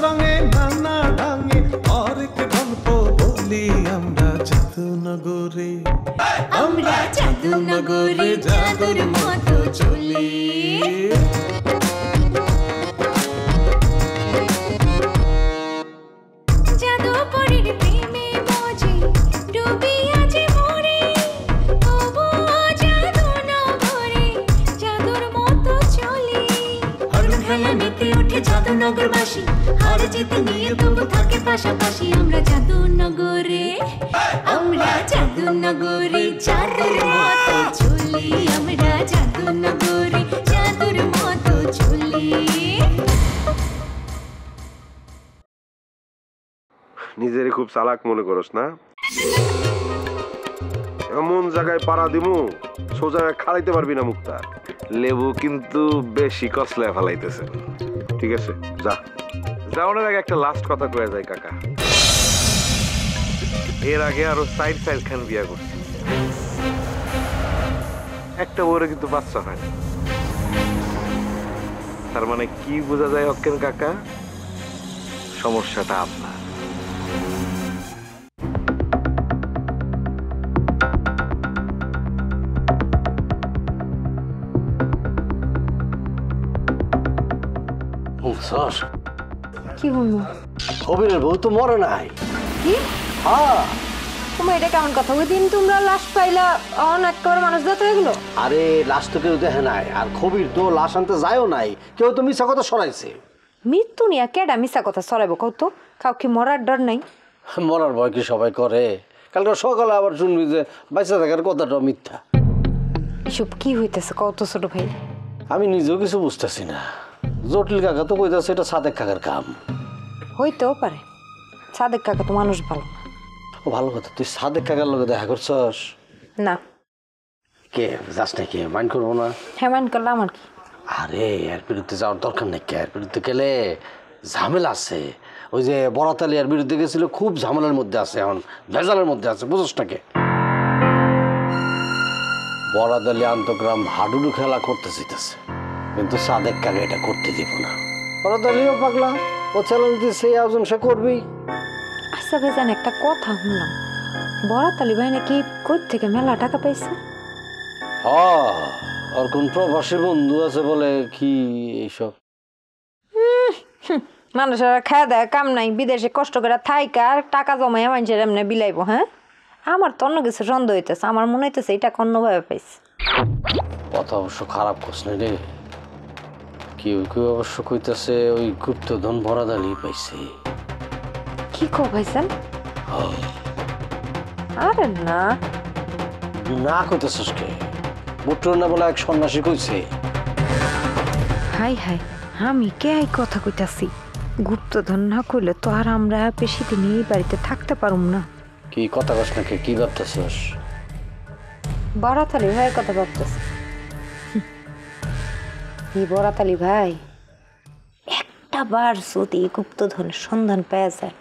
রঙে নানা ঢঙে হরেক গল্প বলি আমরা জাদুনগরে, আমরা জাদুনগরে জাদুর মতো চলি। জাদুনগরবাসী হার জিত নিয়ে তবু থাকে পাশাপাশি, আমরা জাদুনগরে, আমরা জাদুনগরে জাদুর মতো চলি, আমরা জাদুনগরে জাদুর মতো চলি। নিজেরে খুব চালাক মনে করস না? এমন জায়গায় পাড়া দিমু সোজা খাড়াইতে পারবি না মুক্তা। লেবু কিন্তু বেশি কসলায় ফেলাইতেছেন। ঠিক আছে যা। যাওয়ার আগে একটা লাস্ট কথা কয়ে যায় কাকা, এর আগে আরো সাইড খান বিয়া করছে, একটা বউরে কিন্তু বাচ্চা হয় না। তার মানে কি বোঝা যায় অক্কেন কাকা? সমস্যাটা আপনার। কি বলবো? কবিরের বউ তো মরে নাই। কি? হ্যাঁ। তোমার এটা কেমন কথা? ওই দিন তোমরা লাশ পাইলা অনেক করে মানুষ যত এগুলো। আরে লাশ তো কেউ দেখে নাই, আর কবির তো লাশ আনতে যায়ও নাই, কেউ তো মিছা কথা সরাইছে। মৃত্যু নিয়ে কেডা মিছা কথা সরাইবো কত? কাউ কি মরার ডর নাই? মরার ভয় কি সবাই করে? কালকে সকালে আবার শুনবি যে বাইসা থাকার কথাটা মিথ্যা। এসব কি হইতেছে কত ছোট ভাই? আমি নিজেও কিছু বুঝতেছি না। জটিল কাকা তো কইতাছে এটা সাদেক কাকার কাম। হইতেও পারে, সাদেক কাকা তো মানুষ ভালো না। ও ভালো কথা, তুই সাদেক কাকার লগে দেখা করছস? না। কে যাস না? কে মাইন্ড করবো না? হ্যাঁ মাইন্ড করলে আমার কি? আরে এর বিরুদ্ধে যাওয়ার দরকার নেই। কে এর বিরুদ্ধে গেলে ঝামেলা আছে। ওই যে বরাতালি এর বিরুদ্ধে গেছিল, খুব ঝামেলার মধ্যে আছে, এখন ভেজালের মধ্যে আছে, বুঝছ না? কে বরাতালি আন্তগ্রাম হাডুডু খেলা করতে চাইতেছে, কিন্তু সাদেক কাকা এটা করতে দিব না। বরাতালিও পাগলা, ও চ্যালেঞ্জ দিচ্ছে, এই আয়োজন সে করবি। আচ্ছা ভাইজান একটা কথা শুনলাম, বরাতালি ভাই নাকি কই থেকে মেলা টাকা পাইছে? আর কোন প্রবাসী বন্ধু আছে বলে কি এইসব? মানুষের খাওয়া দেয় কাম নাই, বিদেশে কষ্ট করে থাইকা আর টাকা জমাইয়া মানুষের এমনি বিলাইবো। হ্যাঁ, আমার তো অন্য কিছু সন্দেহ হইতেছে, আমার মনে হইতেছে এটা অন্যভাবে পাইছে। কথা অবশ্য খারাপ করছ না রে। কেউ কেউ অবশ্য কইতেছে ওই গুপ্তধন বরাদালি পাইছে। কি কো ভাইজান? আরে না না কইতেছস কে? বুট্টুর না বলে এক সন্ন্যাসী কইছে। হাই হাই, আমি কে এই কথা কইতাছি? গুপ্তধন না কইলে তো আর আমরা বেশি দিন এই বাড়িতে থাকতে পারুম না। কি কথা কস না কে? কি ভাবতেছস? বরাতালি ভাইয়ের কথা ভাবতেছি। এই বরাতালি ভাই একটা বার যদি গুপ্তধনের সন্ধান পেয়ে যায়,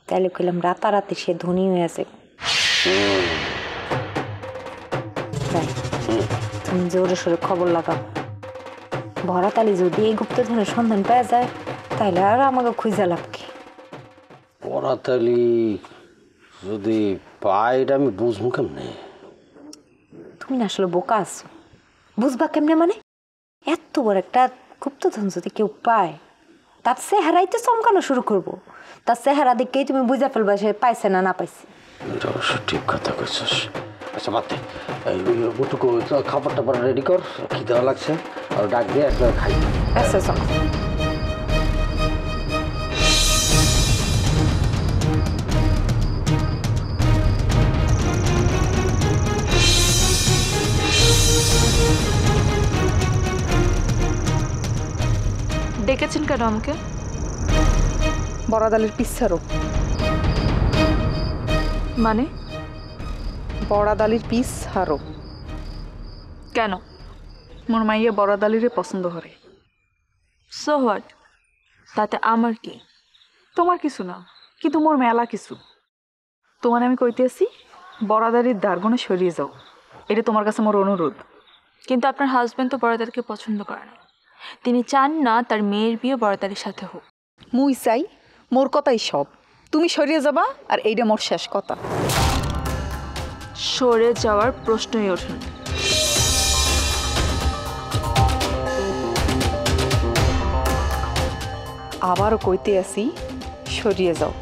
তাহলে কইলাম রাতারাতি সে ধনী হয়ে আছে। তুমি জোরে সোরে খবর লাগাও, বরাতালি যদি এই গুপ্তধনের সন্ধান পেয়ে যায়, তাহলে আর আমাকে খুঁজে লাভ কি? বরাতালি যদি পায় এটা আমি বুঝবো কেমনে? তুমি না আসলে বোকা আছো, বুঝবা কেমনে? মানে এত বড় একটা গুপ্তধন যদি কেউ পায়, তার চেহারাই তো চমকানো শুরু করবো। তার চেহারা দেখেই তুমি বুঝে ফেলবা সে পাইছে না না পাইছে। এটা অবশ্য ঠিক কথা কইছস। আচ্ছা বাদ দে, বুটুকু খাবার টাবার রেডি কর, খিদে লাগছে, আর ডাক দিয়ে একবার খাই। আচ্ছা চলো। ডেকেছেন কেন আমাকে? বরাদালির পিছারও। মানে? বরাদালির পিস হারো। কেন? মোর মাইয়া বরাদালিরে পছন্দ করে। So what? তাতে আমার কি? তোমার কিছু না, কিন্তু মোর মেলা কিছু। তোমার আমি কইতেছি বরাদালির দারগনে সরিয়ে যাও, এটা তোমার কাছে মোর অনুরোধ। কিন্তু আপনার হাজবেন্ড তো বরাদালিকে পছন্দ করে না, তিনি চান না তার মেয়ের বিয়ে বরাদালির সাথে হোক। মুই চাই মোর কথাই সব, তুমি সরিয়ে যাবা আর এইটা মোর শেষ কথা। সরে যাওয়ার প্রশ্নই ওঠে না। আবারও কইতে আসি, সরিয়ে যাও।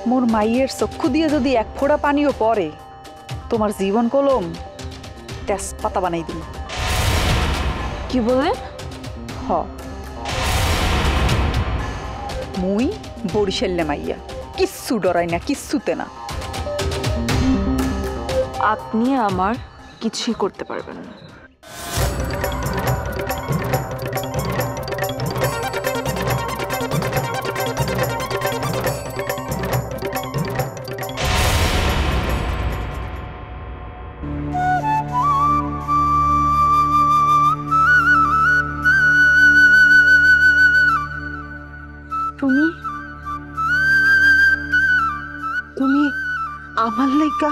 মোর মাইয়ের চক্ষু দিয়ে যদি এক ফোঁটা পানিও পড়ে, তোমার জীবন কলম তেজপাতা বানাই দিন। কি বললেন? হ, মুই বরিশাল্লে মাইয়া, কিচ্ছু ডরাই না, কিচ্ছুতে না। আপনি আমার কিছুই করতে পারবেন না। তুমি তুমি আমার লাইকা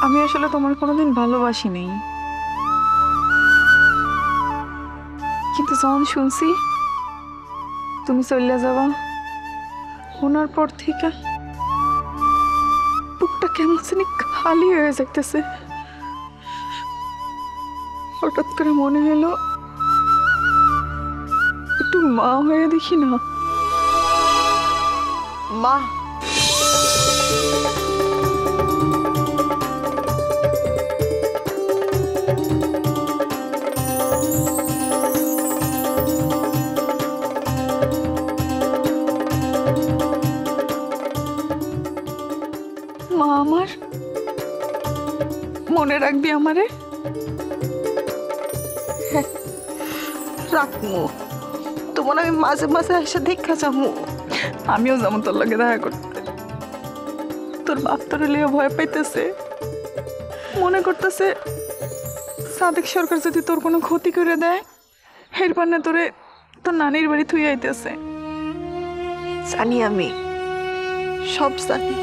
আমি আসলে তোমার কোনোদিন ভালোবাসি নেই, কিন্তু যখন শুনছি তুমি চলে যাবা, শোনার পর থেকে বুকটা কেমন জানি খালি হয়ে যাইতেছে। হঠাৎ করে মনে হলো একটু মা হয়ে দেখি না। মা, মা আমার, মনে রাখবি আমারে? রাখমু, তোমার আমি মাঝে মাঝে এসে দেখা যাবো। আমিও যেমন তোর লাগে দেখা করতে। তোর বাপ তোর লিয়ে ভয় পাইতেছে, মনে করতেছে সাদেক সরকার যদি তোর কোনো ক্ষতি করে দেয়, এর পান্নে তোরে তোর নানির বাড়ি থুই আইতেছে। জানি, আমি সব জানি।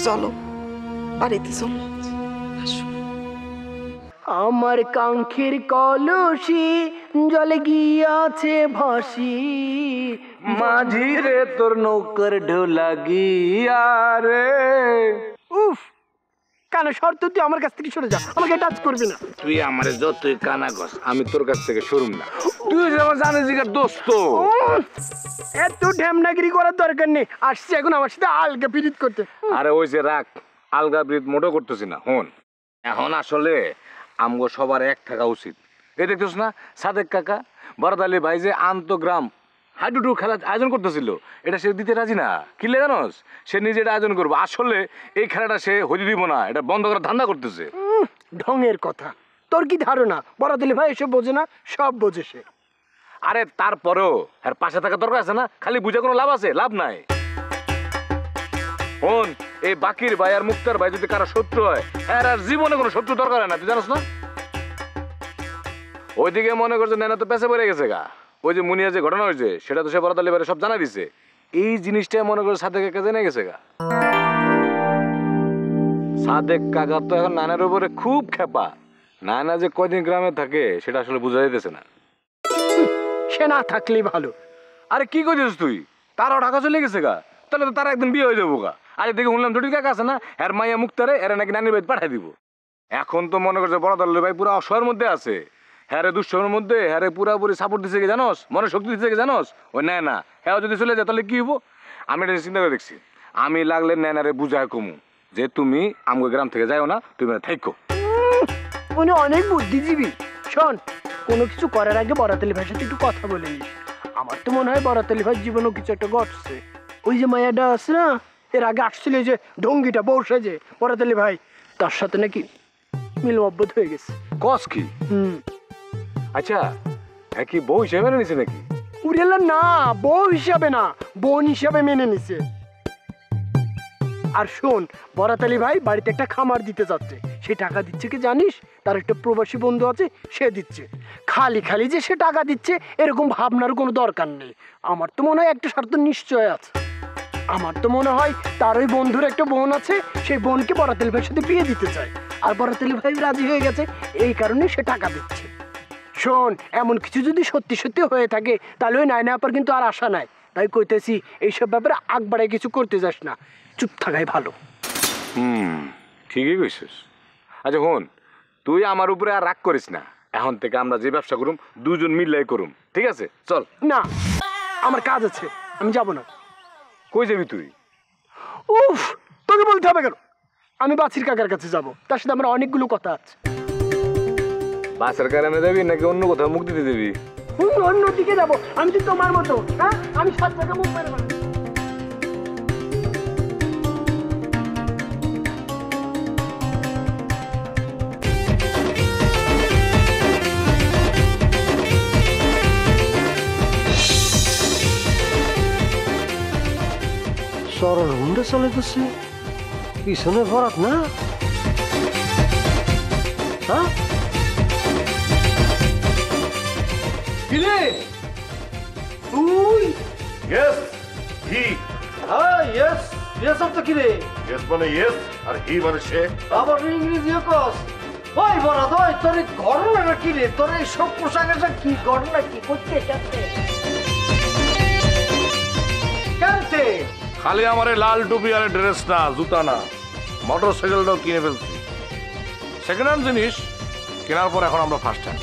চলো বাড়িতে চলো। আমার কাঙ্ক্ষের কলসি জলে গিয়াছে ভাসি, মাঝি রে তোর নৌকার ঢোলা গিয়া রে। উফ, কানে শর্ত তুই আমার কাছ থেকে সরে যা, আমাকে টাচ করবি না। তুই আমারে যতই কানা গস, আমি তোর কাছ থেকে সরুম না। তুই যেমন জানিস যে দোস্ত। এত ঢ্যামনাগিরি করার দরকার নেই, আসছে এখন আমার সাথে আলগা পিরিত করতে। আরে ওই যে রাখ, আলগা ব্রিদ মোটো করতেছি না। হন, এখন আসলে আমগো সবার এক থাকা উচিত। এই দেখতেছ না, সাদেক কাকা বরাদালি ভাই যে আন্তগ্রাম হাডুডু খেলার আয়োজন করতেছিল, এটা সে দিতে রাজি না। কিলে জানোস, সে নিজে এটা আয়োজন করবো। আসলে এই খেলাটা সে হইতে দিব না, এটা বন্ধ করার ধান্দা করতেছে। ঢঙের কথা, তোর কি ধারণা বরাদলি ভাই এসব বোঝে না? সব বোঝে সে। আরে তারপরেও আর পাশে থাকা দরকার আছে না? খালি বুঝে কোনো লাভ আছে? লাভ নাই। হন, এই বাকির ভাই আর মুক্তার ভাই যদি কারো শত্রু হয়, হ্যাঁ আর জীবনে কোনো শত্রু দরকার হয় না, তুই জানোস না? ওইদিকে মনে করছে নেনা তো পেছে পড়ে গেছে গা। ওই যে মুনিয়া যে ঘটনা হয়েছে, সেটা তো সে বরাদালি ভাই সব জানা দিছে। এই জিনিসটা মনে করে সাদেক কাকা জেনে গেছে গা। সাদেক কাকা তো এখন নানার উপরে খুব খেপা। নানা যে কয়দিন গ্রামে থাকে সেটা আসলে বোঝা যাইতেছে না। সে না থাকলেই ভালো। আরে কি করছিস তুই? তারাও ঢাকা চলে গেছে গা, তাহলে তো তারা একদিন বিয়ে হয়ে যাবো গা। আরে দেখে শুনলাম জটিল কাকা আছে না, এর মাইয়া মুক্তারে এরা নাকি নানির বাড়ি পাঠাই দিব। এখন তো মনে করছে বরাদলের ভাই পুরো অসহায়ের মধ্যে আছে। হ্যাঁ রে দুঃসময়ের মধ্যে হ্যাঁ রে পুরাপুরি সাপোর্ট দিচ্ছে কি জানোস, মনে শক্তি দিচ্ছে কি জানোস? ওই নেয় না, হ্যাঁ যদি চলে যায় তাহলে কি হবো? আমি এটা চিন্তা করে দেখছি। আমি লাগলে নেনারে বুঝায় কমু যে তুমি আমগো গ্রাম থেকে যাও না, তুমি থাইকো। উনি অনেক বুদ্ধিজীবী। শোন, কোনো কিছু করার আগে বরাতলি ভাইয়ের সাথে একটু কথা বলে নিস। আমার তো মনে হয় বরাতলি ভাইয়ের জীবনেও কিছু একটা ঘটছে। ওই যে মায়াটা আছে না, এর আগে আসছিল যে ঢঙ্গিটা বসে যে বরাতলি ভাই, তার সাথে নাকি মিল মহব্বত হয়ে গেছে। কস কি? আচ্ছা, হ্যাঁ কি বউ হিসেবে মেনে নিছে নাকি? উড়েলা না, বউ হিসাবে না, বোন হিসাবে মেনে নিছে। আর শোন, বরাতলি ভাই বাড়িতে একটা খামার দিতে যাচ্ছে। সে টাকা দিচ্ছে কি জানিস? তার একটা প্রবাসী বন্ধু আছে, সে দিচ্ছে। খালি খালি যে সে টাকা দিচ্ছে এরকম ভাবনার কোনো দরকার নেই। আমার তো মনে হয় একটা স্বার্থ নিশ্চয় আছে। আমার তো মনে হয় তার ওই বন্ধুর একটা বোন আছে, সেই বোনকে বরাতেল ভাইয়ের সাথে বিয়ে দিতে চায়, আর বরাতেল ভাই রাজি হয়ে গেছে, এই কারণে সে টাকা দিচ্ছে। শোন, এমন কিছু যদি সত্যি সত্যি হয়ে থাকে তাহলে ওই নায়না আপার কিন্তু আর আশা নাই। তাই কইতেছি এইসব ব্যাপারে আগ বাড়ায় কিছু করতে যাস না, চুপ থাকাই ভালো। ঠিকই কইছিস। আচ্ছা হন, তুই আমার উপরে আর রাগ করিস না। এখন থেকে আমরা যে ব্যবসা করুম দুজন মিললাই করুম, ঠিক আছে? চল। না, আমার কাজ আছে, আমি যাব না। কই যাবি তুই? উফ, তোকে বলতে হবে কেন? আমি বাছির কাকার কাছে যাব, তার সাথে আমার অনেকগুলো কথা আছে। বাসের কারণে যাবি নাকি অন্য কোথাও মুখ দিতে দেবি? অন্যদিকে যাবো, আমি তো তোমার মতো। হ্যাঁ, আমি 7 টাকা মুখ মেরে মারবো। সরল হুন্ডে চলে গেছে, পিছনে বরাত না? হ্যাঁ কিরে তুই? Yes he. হ্যাঁ ইয়েস ইয়েস অর্থ কিরে? ইয়েস মানে ইয়েস আর হি মানে সে। আবার ইংরেজি কস? ওই বরাত, ওই তোর এই ঘটনাটা কি রে? তোর এই সব পোশাকটা কি ঘটনা? কি করতে চাচ্ছে কেনতে? খালি আমার লাল টুপি আর ড্রেস না, জুতা না, মোটর সাইকেলটাও কিনে ফেলছি। সেকেন্ড হ্যান্ড জিনিস কেনার পর এখন আমরা ফার্স্ট হ্যান্ড।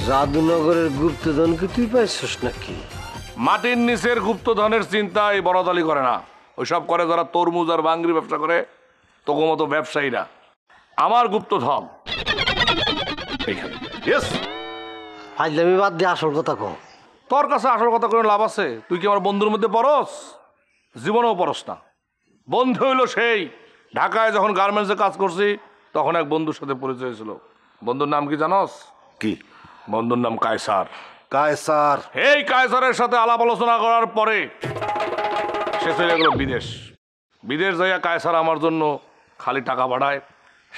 জাদুনগরের গুপ্তধন কি তুই পাইছিস নাকি? মাটির নিচের গুপ্তধনের চিন্তা এই বড়দালি করে না, ওইসব করে যারা তরমুজ আর বাঙ্গির ব্যবসা করে, তোকে মতো ব্যবসায়ীরা। আমার গুপ্তধন এইখানে। ইয়েস। ফাইজলামি বাদ দিয়ে আসল কথা কও। তোর কাছে আসল কথা কোনো লাভ আছে? তুই কি আমার বন্ধুর মধ্যে পড়স? জীবনেও পড়স না। বন্ধু হইলো সেই ঢাকায় যখন গার্মেন্টসে কাজ করছি তখন এক বন্ধুর সাথে পরিচয় হয়েছিল। বন্ধুর নাম কি জানস? কি? বন্ধুর নাম কায়সার। কায়সার? এই কায়সারের সাথে আলাপ আলোচনা করার পরে সে চলে গেল বিদেশ। বিদেশ যাইয়া কায়সার আমার জন্য খালি টাকা বাড়ায়,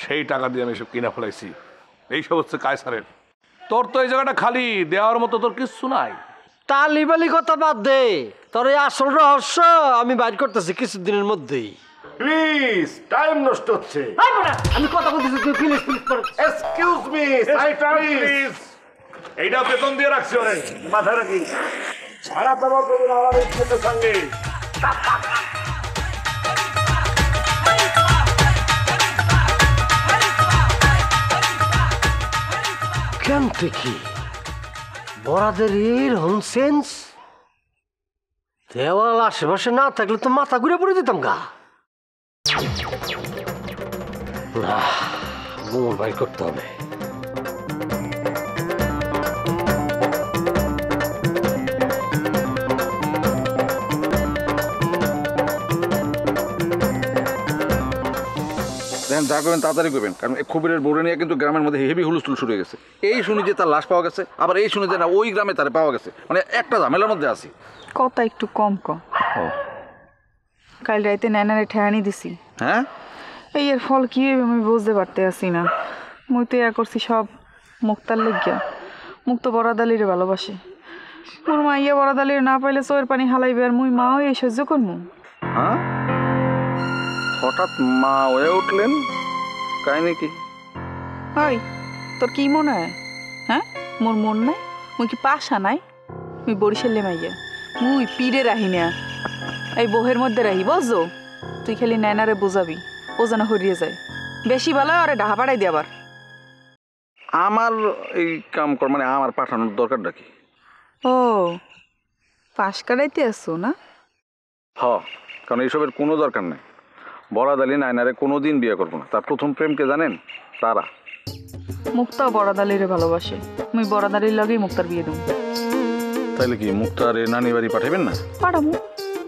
সেই টাকা দিয়ে আমি সব কিনা ফেলাইছি। এইসব হচ্ছে কায়সারের। তোর তো এই জায়গাটা খালি, দেওয়ার মতো তোর কিচ্ছু নাই। টালিবালি কথা বাদ দে, তোর এই আসল রহস্য আমি বাইর করতেছি কিছুদিনের মধ্যেই। প্লিজ, টাইম নষ্ট হচ্ছে। আমি কথা বলতেছি, তুই প্লিজ প্লিজ কর। Excuse me, please. এইটা বেতন দিয়ে রাখছি অনেক, মাথায় রাখি। সারা ব্যবহার করুন আমার এই ছেলের সঙ্গে। কেন কি বরাদের এরকম সেন্স? দেওয়াল আশেপাশে না থাকলে তো মাথা ঘুরে পড়ে দিতাম গা। মন বাইর করতে হবে। দেখেন, যা করবেন তাড়াতাড়ি করবেন, কারণ এই খবরের বোর্ডে নিয়ে কিন্তু গ্রামের মধ্যে হেভি হুলস্থুল শুরু হয়ে গেছে। এই শুনি যে তার লাশ পাওয়া গেছে, আবার এই শুনি যে না ওই গ্রামে তার পাওয়া গেছে, মানে একটা ঝামেলার মধ্যে আছি। কথা একটু কম কম। কাল রাইতে নানারে ঠেয়ানি দিছি। হ্যাঁ, এই এর ফল কি হইবে আমি বুঝতে পারতে আসি না। মুই তো ইয়া করছি সব মুক্তার লেগিয়া। মুক্ত বরাদালিরে ভালোবাসে। মোর মা ইয়া বরাদালিরে না পাইলে চোয়ের পানি হালাইবে, আর মুই মাও এই সহ্য করমু। হ্যাঁ, হঠাৎ মা হয়ে উঠলেন, কাহিনী কি? ওই তোর কি মনে হয়? হ্যাঁ, মোর মন নাই? মুই কি পাশা নাই? মুই বরিশালে মাইয়া, মুই পীরে রাহি না, এই বহের মধ্যে রাহি, বুঝছো? তুই খালি নায়নারে বোঝাবি, ও যেন হরিয়ে যায়। বেশি ভালো আরে ডাহা পাড়াই দিয়ে আবার। আমার এই কাম কর মানে আমার পাঠানোর দরকারটা কি? ও পাশ কাটাইতে আসছো না? হ, কারণ এইসবের কোনো দরকার নেই। বরাদ আলী নায়নারে কোনোদিন বিয়ে করবো না। তার প্রথম প্রেমকে জানেন? তারা। মুক্তাও বরাদালিরে ভালোবাসে, মুই বরাদালির লগেই মুক্তার বিয়ে দেব। তাইলে কি মুক্তারে নানি বাড়ি পাঠাবেন না? পাঠাবো,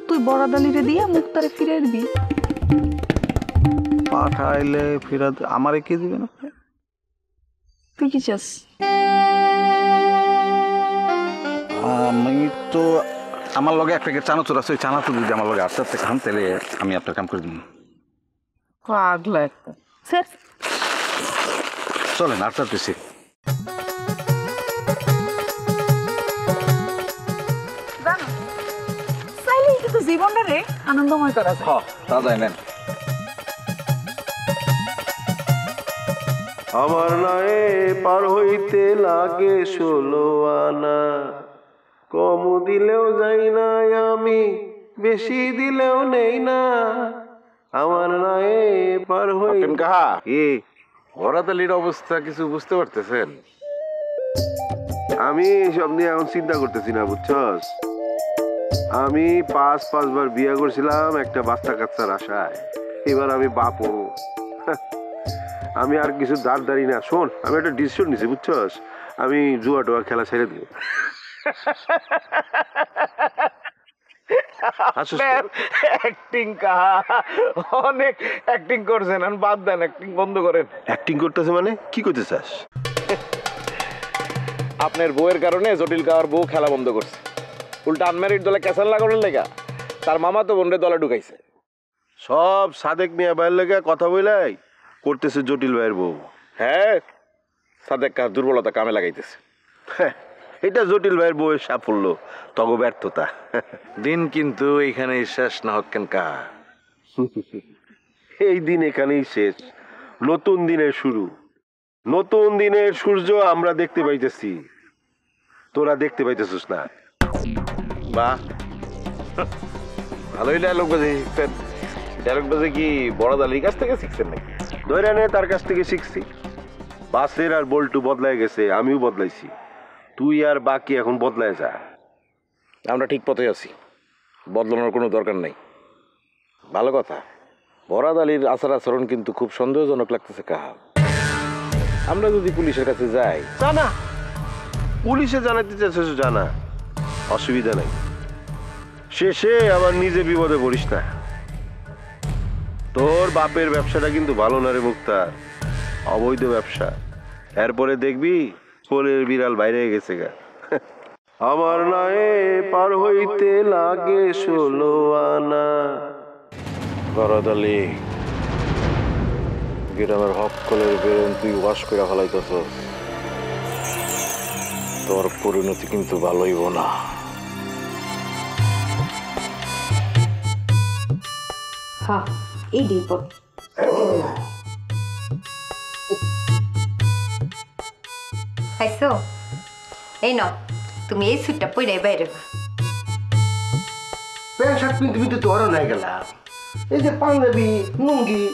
তুই বরাদালিরে দিয়া মুক্তারে ফিরে দিবি। পাঠাইলে ফিরা আমারে কে দিবেন আপনি? তুই কি চাস? আমি তো আমার লগে এক প্যাকেট চানাচুর আছে, ওই চানাচুর যদি আমার লগে আস্তে আস্তে খান তাহলে আমি আপনার কাম করে দিব। পাগলা একটা স্যার চলেন আর চারতেছি। জানো চাইলেই কিন্তু জীবনটা রে আনন্দময় করা যায়। তা যায় নেন। আমার নায়ে পার হইতে লাগে 16 আনা, কম দিলেও যাই না আমি, বেশি দিলেও নেই না। আমার নায়ে পার হইতে কাহা কি বরাদালির অবস্থা কিছু বুঝতে পারতেছেন? আমি সব নিয়ে এখন চিন্তা করতেছি না, বুঝছস? আমি 5-5বার বিয়ে করছিলাম একটা বাচ্চা কাচ্চার আশায়। এবার আমি বাপ হবো। আমি আর কিছু দাঁড়ি না। শোন, আমি একটা ডিসিশন নিছি, বুঝছস? আমি জুয়া টুয়া খেলা ছেড়ে দিব। অ্যাক্টিং কাহা অনেক অ্যাক্টিং করছেন, আর বাদ দেন, অ্যাক্টিং বন্ধ করেন। অ্যাক্টিং করতেছে মানে কি করতে চাস? আপনার বউয়ের কারণে জটিল কাহার বউ খেলা বন্ধ করছে। উল্টা আনম্যারিড দলে ক্যাসাল লাগানোর লেগা তার মামা তো বোনরে দলে ঢুকাইছে। সব সাদেক মিয়া ভাইয়ের লেগে কথা বলাই করতেছে জটিল ভাইয়ের বউ। হ্যাঁ, সাদেক কাহার দুর্বলতা কামে লাগাইতেছে। এটা জটিল ভাইয়ের বউয়ের সাফল্য, তগ ব্যর্থতা। দিন কিন্তু এইখানে শেষ না হচ্ছেন কাহা। এই দিন এখানেই শেষ, নতুন দিনের শুরু। নতুন দিনের সূর্য আমরা দেখতে পাইতেছি, তোরা দেখতে পাইতেছিস না। বাহ, ভালোই ডায়লগ বাজে শিখছেন। ডায়লগ বাজে কি বড়দালির কাছ থেকে শিখছেন নাকি? ধরে নে, তার কাছ থেকে শিখছি। বাসের আর বল্টু বদলাই গেছে, আমিও বদলাইছি। তুই আর বাকি এখন বদলায় যা। আমরা ঠিক পথে আছি, বদলানোর কোনো দরকার নেই। ভালো কথা, বরাদালির আচার আচরণ কিন্তু খুব সন্দেহজনক লাগতেছে কাহা। আমরা যদি পুলিশের কাছে যাই। জানা, পুলিশে জানাতে চাইছিস জানা, অসুবিধা নাই। শেষে আবার নিজে বিপদে পড়িস না। তোর বাপের ব্যবসাটা কিন্তু ভালো না রে মুক্তার, অবৈধ ব্যবসা। এরপরে দেখবি কোলের বিড়াল বাইরে গেছে গা। আমার নায়ে পার হইতে লাগে 16 আনা। বরাদালি, গ্রামের হক কলের বেরোন তুই ওয়াশ করে ফেলাইতেছস। তোর পরিণতি কিন্তু ভালো হইব না। হ্যাঁ, এই ডিল পর খাইছো? এই নাও, তুমি এই স্যুটটা পরে বাইরে। প্যান্ট শার্ট পিনতে পিনতে তো আরো নাই গেলাম। এই যে পাঞ্জাবি লুঙ্গি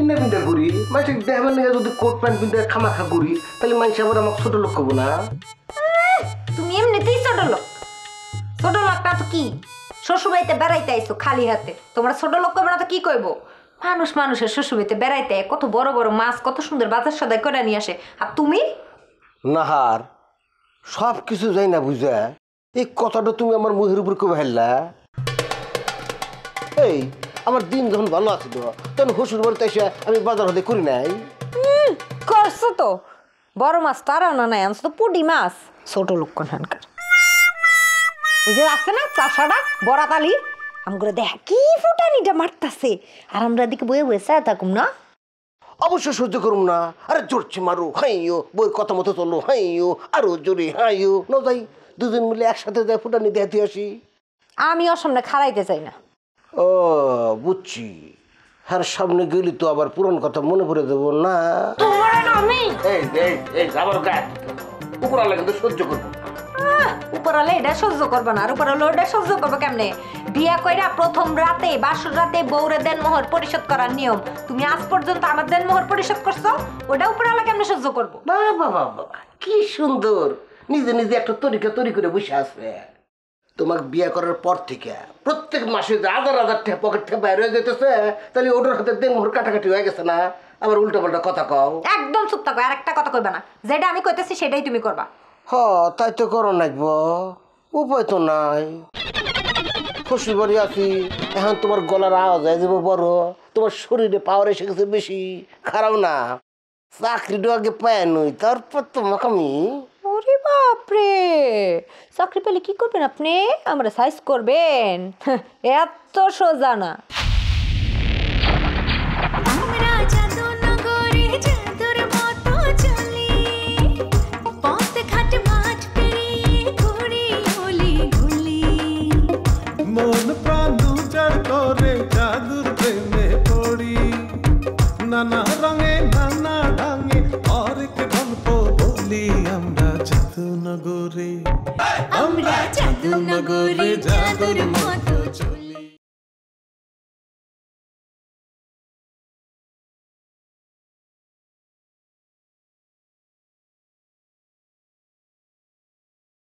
ইন্না পিনতে ঘুরি, মানুষের দেখাবার নিয়ে যদি কোট প্যান্ট পিনতে খামাখা ঘুরি, তাহলে মানুষ আবার আমাকে ছোট লোক করবো না। তুমি এমনিতেই ছোট লোক। ছোট লোকটা তো কি, শ্বশুরবাড়িতে বেড়াইতে আইছো খালি হাতে, তোমরা ছোট লোক করবে না তো কি কইবো? মানুষের শ্বশুরবাড়িতে বেড়াইতে কত বড় বড় মাছ, কত সুন্দর বাজার সদাই করে নিয়ে আসে, আর তুমি? নাহার, সব কিছু যাই না বুঝা, এই কথাটা তুমি আমার মুখের উপর কেউ ফেললা। এই আমার দিন যখন ভালো আছিল তখন শ্বশুর বাড়িতে এসে আমি বাজার হতে করি নাই। করছো তো, বড় মাছ তারা না নাই, আনছো তো পুঁটি মাছ। ছোট লোক কোনখানকার। ওই যে আছে না চাষাটা বরাতালি, আমগুলো দেখ কি ফুটানিটা মারতাছে, আর আমরা এদিকে বয়ে বয়ে চায় থাকুম না। অবশ্যই সহ্য করুম না। আরে জোরছে মারো হাইও, বইয়ের কথা মতো চলো হাইও, আরো জোরে হাইও। ন যাই দুজন মিলে একসাথে যাই ফুটানি দেখতে আসি। আমি ওর সামনে খাড়াইতে চাই না। ও বুঝছি, হ্যাঁ সামনে গেলি তো আবার পুরন কথা মনে পড়ে দেবো না। উপরালা কিন্তু সহ্য করবো, উপরালে এটা সহ্য করবো না, আর উপরালে ওটা সহ্য করবো কেমনে? বিয়া কইরা প্রথম রাতে বাসর রাতে বউরে দেন মোহর পরিশোধ করার নিয়ম। তুমি আজ পর্যন্ত আমার দেন মোহর পরিশোধ করছো, ওটা উপরালা কেমনে সহ্য করবো? বাবা বাবা কি সুন্দর, নিজে নিজে একটা তরিকা তৈরি করে বসে আসবে। তোমাকে বিয়ে করার পর থেকে প্রত্যেক মাসে যে 1000 টাকা পকেট থেকে বাইরে হয়ে যেতেছে, তাহলে ওটার হাতে দেন মোহর কাটাকাটি হয়ে গেছে না? আবার উল্টা পাল্টা কথা কও। একদম চুপ থাকো, আর একটা কথা কইবা না। যেটা আমি কইতেছি সেটাই তুমি করবা। হ তাই তো করো নাকব, উপায় তো নাই। শ্বশুর বাড়ি আছি, এখন তোমার গলার আওয়াজ হয়ে যাবো বড়, তোমার শরীরে পাওয়ার এসে গেছে বেশি। খারাপ না, চাকরিটা আগে পায় নই, তারপর তোমাকে আমি। ওরে বাপরে, চাকরি পেলে কি করবেন আপনি? আমরা সাইজ করবেন? এত সোজা না। আমরা